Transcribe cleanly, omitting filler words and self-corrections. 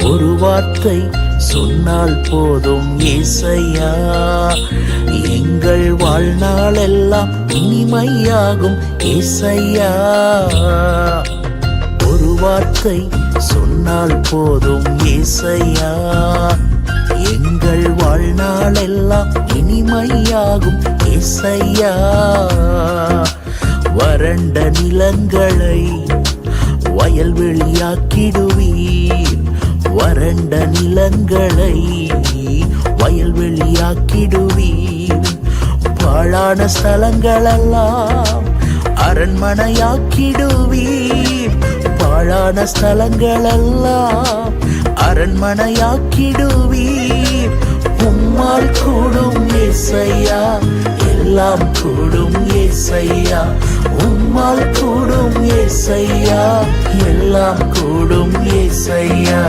ஒரு வார்த்தை சொன்னால் போதும் ஏசையா, எங்கள் வாழ்நாள் எல்லாம் இனிமையாகும் ஏசையா. ஒரு வார்த்தை சொன்னால் போதும் ஏசையா, எங்கள் வாழ்நாள் எல்லாம் இனிமையாகும் ஏசையா. வறண்ட நிலங்களை வயல்வெளியாக்கிடுவீர், வறண்ட நிலங்களை வயல்வெளியாக்கிடுவீர். பாழான ஸ்தலங்களெல்லாம் அரண்மனையாக்கிடுவீர், பாழான ஸ்தலங்களெல்லாம் அரண்மனையாக்கிடுவீர். உம்மால் கூடும் ஏசையா, எல்லாம் கூடும் ஏசையா. உம்மால் கூடும் ஏசையா, எல்லாம் கூடும் ஏசையா.